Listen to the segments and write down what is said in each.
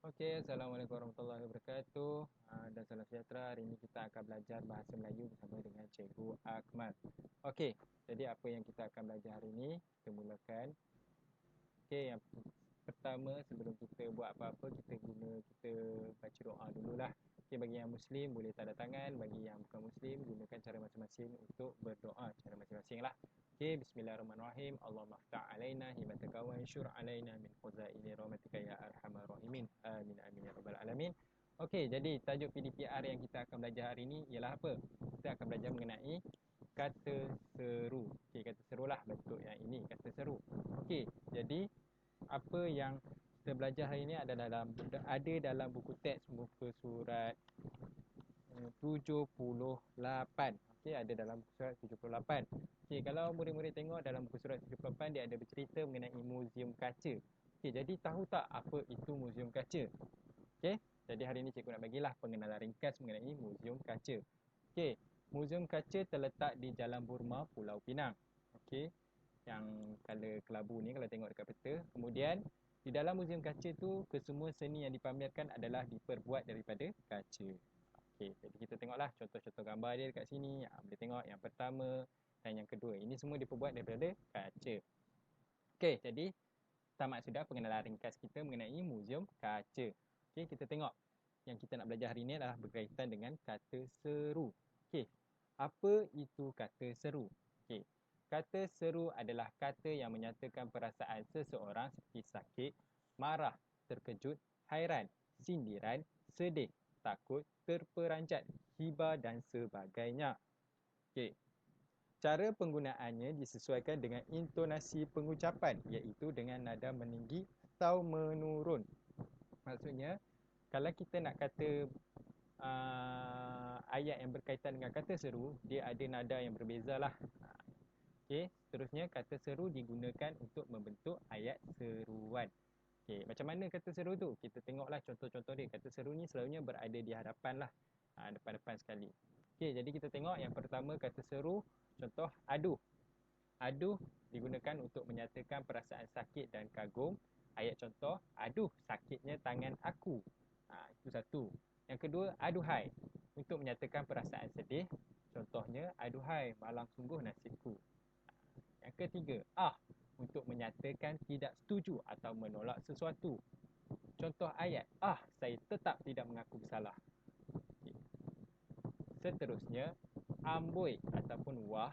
Okey, Assalamualaikum warahmatullahi wabarakatuh. Dan salam sejahtera. Hari ini kita akan belajar bahasa Melayu bersama dengan Cikgu Akmal. Okey, jadi apa yang kita akan belajar hari ini? Kita mulakan. Okey, yang pertama sebelum kita buat apa-apa, kita baca doa dululah. Okey, bagi yang Muslim boleh tanda tangan. Bagi yang bukan Muslim, gunakan cara masing-masing untuk berdoa. Cara masing-masing lah. Okey, bismillahirrahmanirrahim. Allahumma ftah alaina hibataka wa ansyur alaina min khuzaini rahmatika ya arhamar rahimin. Amin amin ya rabbal alamin. Okey, jadi tajuk PDPR yang kita akan belajar hari ini ialah apa? Kita akan belajar mengenai kata seru. Okey, kata serulah bentuk yang ini, kata seru. Okey, jadi apa yang kita belajar hari ini ada dalam buku teks muka surat 78. Okey, ada dalam buku surat 78. Okey, kalau murid-murid tengok dalam buku surat 78 dia ada bercerita mengenai muzium kaca. Okey, jadi tahu tak apa itu muzium kaca? Okey, jadi hari ini cikgu nak bagilah pengenalan ringkas mengenai muzium kaca. Okey, muzium kaca terletak di Jalan Burma, Pulau Pinang. Okey, yang color kelabu ni kalau tengok dekat peta. Kemudian di dalam muzium kaca tu kesemua seni yang dipamerkan adalah diperbuat daripada kaca. Okey, jadi kita tengoklah contoh-contoh gambar dia dekat sini. Boleh tengok yang pertama dan yang kedua. Ini semua diperbuat daripada kaca. Okey, jadi tamat sudah pengenalan ringkas kita mengenai muzium kaca. Okey, kita tengok. Yang kita nak belajar hari ini adalah berkaitan dengan kata seru. Okey, apa itu kata seru? Okey, kata seru adalah kata yang menyatakan perasaan seseorang seperti sakit, marah, terkejut, hairan, sindiran, sedih, takut, terperanjat, hibah dan sebagainya. Okey, cara penggunaannya disesuaikan dengan intonasi pengucapan iaitu dengan nada meninggi atau menurun. Maksudnya, kalau kita nak kata ayat yang berkaitan dengan kata seru, dia ada nada yang berbezalah. Okey, seterusnya kata seru digunakan untuk membentuk ayat seruan. Okey, macam mana kata seru tu? Kita tengoklah contoh-contoh dia. Kata seru ni selalunya berada di hadapan lah. Depan-depan sekali. Okey, jadi kita tengok yang pertama kata seru. Contoh aduh. Aduh digunakan untuk menyatakan perasaan sakit dan kagum. Ayat contoh, aduh sakitnya tangan aku. Itu satu. Yang kedua, aduhai. Untuk menyatakan perasaan sedih. Contohnya, aduhai malang sungguh nasibku. Yang ketiga, untuk menyatakan tidak setuju atau menolak sesuatu. Contoh ayat, saya tetap tidak mengaku bersalah. Seterusnya, amboi ataupun wah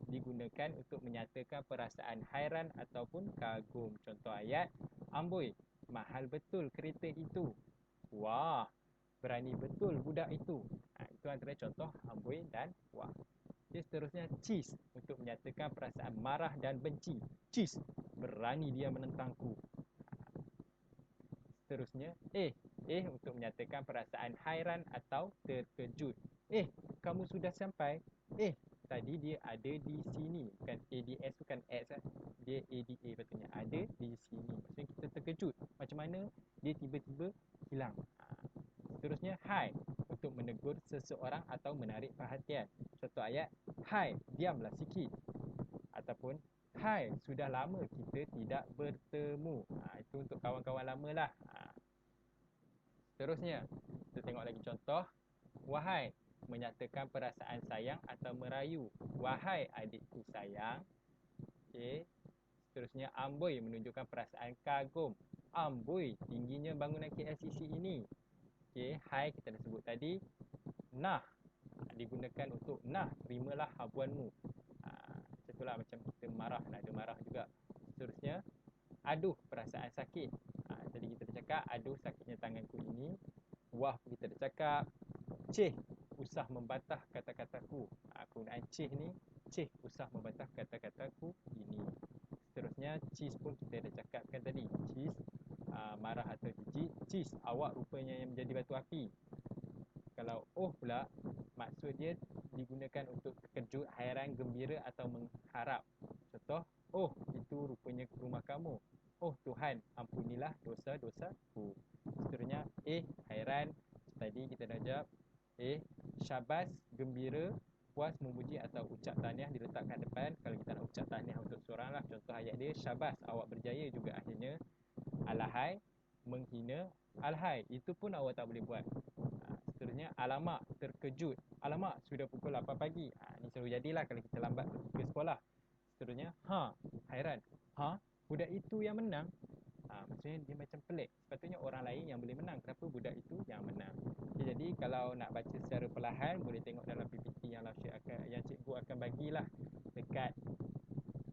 digunakan untuk menyatakan perasaan hairan ataupun kagum. Contoh ayat, amboi, mahal betul kereta itu. Wah, berani betul budak itu. Itu antara contoh amboi dan wah. Okay, seterusnya cheese untuk menyatakan perasaan marah dan benci. Cheese, berani dia menentangku. Seterusnya untuk menyatakan perasaan hairan atau terkejut. Kamu sudah sampai? Tadi dia ada di sini. Bukan ADS, bukan X kan. Dia ADA patutnya. Ada di sini. Maksudnya kita terkejut. Macam mana dia tiba-tiba hilang. Seterusnya, hai. Untuk menegur seseorang atau menarik perhatian. Contoh ayat, hai, diamlah sikit. Ataupun, hai, sudah lama kita tidak bertemu. Itu untuk kawan-kawan lama lah. Seterusnya, kita tengok lagi contoh. Wahai, menyatakan perasaan sayang atau merayu. Wahai adikku sayang. Okey. Seterusnya, amboi menunjukkan perasaan kagum. Amboi, tingginya bangunan KLCC ini. Okey, hai kita dah sebut tadi. Nah, digunakan untuk nah, terimalah habuanmu. Macam itulah macam kita marah, nada marah juga. Seterusnya, aduh perasaan sakit. Tadi kita dah cakap, aduh sakitnya tanganku ini. Wah kita dah cakap. Cih, usah membantah kata-kataku. Penggunaan cih ni, cih usah membantah kata-kataku ini. Seterusnya, cheese pun kita dah cakapkan tadi. Cheese, marah atau jijik. Cheese, awak rupanya yang menjadi batu api. Kalau oh pula, maksud dia digunakan untuk terkejut, hairan, gembira atau mengharap. Contoh, oh itu rupanya rumah kamu. Oh Tuhan, ampunilah dosa-dosaku. Seterusnya, hairan. Tadi kita dah jawab. Syabas, gembira, puas, memuji atau ucap tahniah diletakkan depan. Kalau kita nak ucap tahniah untuk seorang lah. Contoh ayat dia, syabas, awak berjaya juga akhirnya. Alahai, menghina alhai. Itu pun awak tak boleh buat. Seterusnya, alamak, terkejut. Alamak, sudah pukul 8 pagi. Ni selalu jadilah kalau kita lambat pergi ke sekolah. Seterusnya, hairan. Budak itu yang menang. Maksudnya dia macam pelik. Sepatutnya orang lain yang boleh menang. Kenapa budak itu yang menang? Okay, jadi kalau nak baca secara perlahan, boleh tengok dalam PPT yang cikgu akan bagilah dekat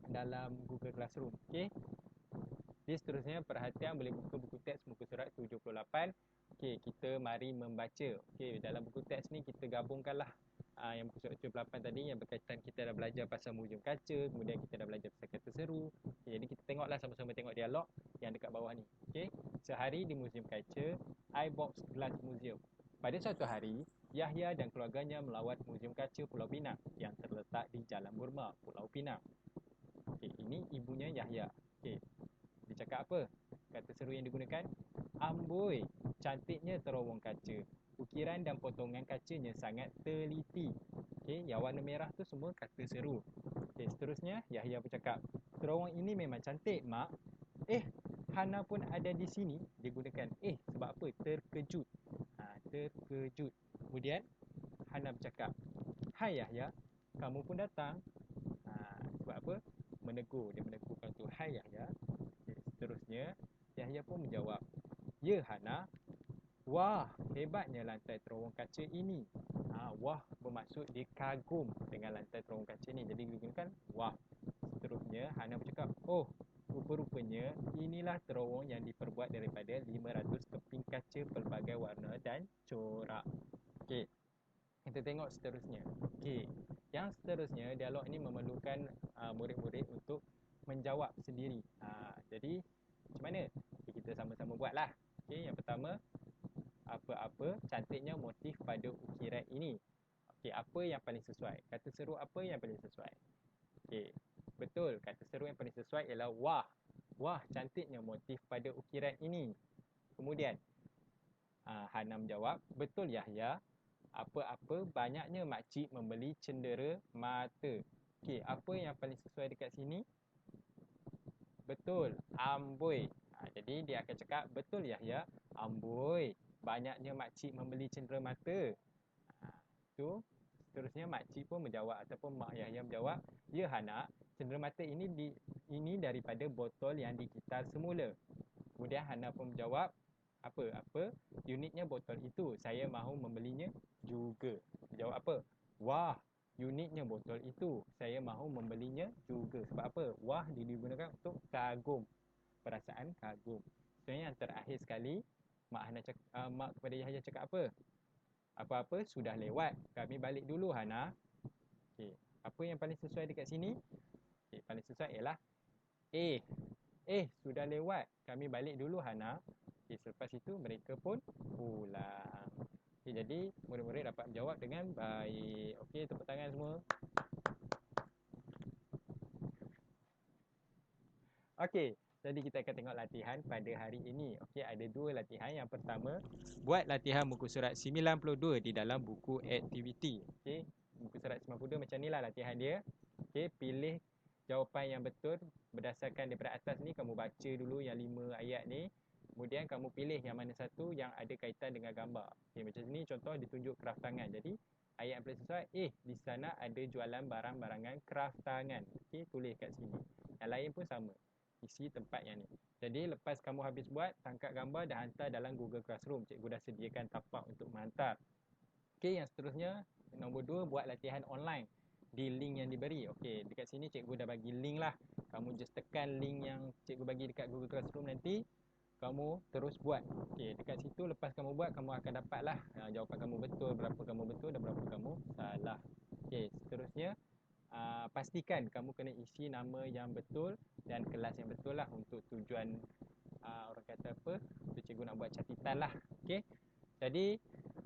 dalam Google Classroom. Okey. Jadi seterusnya, perhatian boleh buka buku teks muka surat 78. Okey, kita mari membaca. Okey, dalam buku teks ni kita gabungkanlah yang buku surat 78 tadi yang berkaitan, kita dah belajar pasal muzium kaca, kemudian kita dah belajar pasal kata seru. Okay, jadi kita tengoklah sama-sama tengok dialog yang dekat bawah ni. Okey, sehari di muzium kaca, iBox Glass Museum. Pada suatu hari, Yahya dan keluarganya melawat muzium kaca Pulau Pinang yang terletak di Jalan Burma, Pulau Pinang. Okey, ini ibunya Yahya. Okey, dia cakap apa? Kata seru yang digunakan, amboi, cantiknya terowong kaca. Ukiran dan potongan kacanya sangat teliti. Okey, yang warna merah tu semua kata seru. Okey, seterusnya Yahya bercakap, terowong ini memang cantik, Mak. Hana pun ada di sini. Dia gunakan sebab apa? Terkejut. Terkejut. Kemudian Hana bercakap, hai Yahya, kamu pun datang. Sebab apa? Menegur. Dia menegurkan tu, hai Yahya. Okay, seterusnya Yahya pun menjawab, ya Hana. Wah, hebatnya lantai terowong kaca ini. Wah bermaksud dia kagum dengan lantai terowong kaca ni. Jadi dia gunakan wah. Seterusnya Hana bercakap, oh, rupa-rupanya inilah terowong yang diperbuat daripada 500 keping kaca pelbagai warna dan corak. Okey, kita tengok seterusnya. Okey, yang seterusnya dialog ini memerlukan murid-murid untuk menjawab sendiri. Jadi macam mana? Kita sama-sama buatlah. Okey, yang pertama, apa-apa cantiknya motif pada ukiran ini. Okey, apa yang paling sesuai? Kata seru apa yang paling sesuai? Okey, betul. Kata seru yang paling sesuai ialah wah. Wah, cantiknya motif pada ukiran ini. Kemudian, Hana menjawab, betul Yahya. Apa-apa banyaknya makcik membeli cendera mata. Okey, apa yang paling sesuai dekat sini? Betul, amboi. Jadi dia akan cakap, betul Yahya, amboi, banyaknya makcik membeli cendera mata. Tu seterusnya makcik pun menjawab ataupun mak Yahya menjawab, ya Hana, cendera mata ini daripada botol yang digital semula. Kemudian Hana pun menjawab, apa uniknya botol itu, saya mahu membelinya juga. Jawab apa? Wah, uniknya botol itu, saya mahu membelinya juga. Sebab apa? Wah digunakan untuk kagum, perasaan kagum. Sebenarnya yang terakhir sekali, mak kepada Yahya cakap apa? Apa-apa sudah lewat, kami balik dulu Hana. Okey, apa yang paling sesuai dekat sini? Okey, paling sesuai ialah sudah lewat, kami balik dulu Hana. Okey, selepas itu mereka pun pulang. Okey, jadi murid-murid dapat menjawab dengan baik. Okey, tepuk tangan semua. Okey, jadi kita akan tengok latihan pada hari ini. Okey, ada dua latihan. Yang pertama, buat latihan muka surat 92 di dalam buku aktiviti. Okey, muka surat 92 macam inilah latihan dia. Okey, pilih jawapan yang betul berdasarkan daripada atas ni. Kamu baca dulu yang 5 ayat ni. Kemudian kamu pilih yang mana satu yang ada kaitan dengan gambar. Okey, macam ni contoh ditunjuk kraft tangan. Jadi ayat yang paling sesuai, di sana ada jualan barang-barangan kraft tangan. Okey, tulis kat sini. Yang lain pun sama, isi tempat yang ni. Jadi lepas kamu habis buat, tangkap gambar dan hantar dalam Google Classroom. Cikgu dah sediakan tapak untuk menghantar. Okey, yang seterusnya, nombor 2, buat latihan online di link yang diberi. Okey, dekat sini cikgu dah bagi link lah. Kamu just tekan link yang cikgu bagi dekat Google Classroom nanti, kamu terus buat. Okey, dekat situ lepas kamu buat, kamu akan dapatlah jawapan kamu betul, berapa kamu betul dan berapa kamu salah. Okey, seterusnya, pastikan kamu kena isi nama yang betul dan kelas yang betul lah untuk tujuan orang kata apa, untuk cikgu nak buat catatan lah. Okey, jadi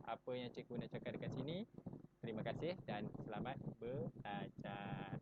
apa yang cikgu nak cakap dekat sini, terima kasih dan selamat belajar.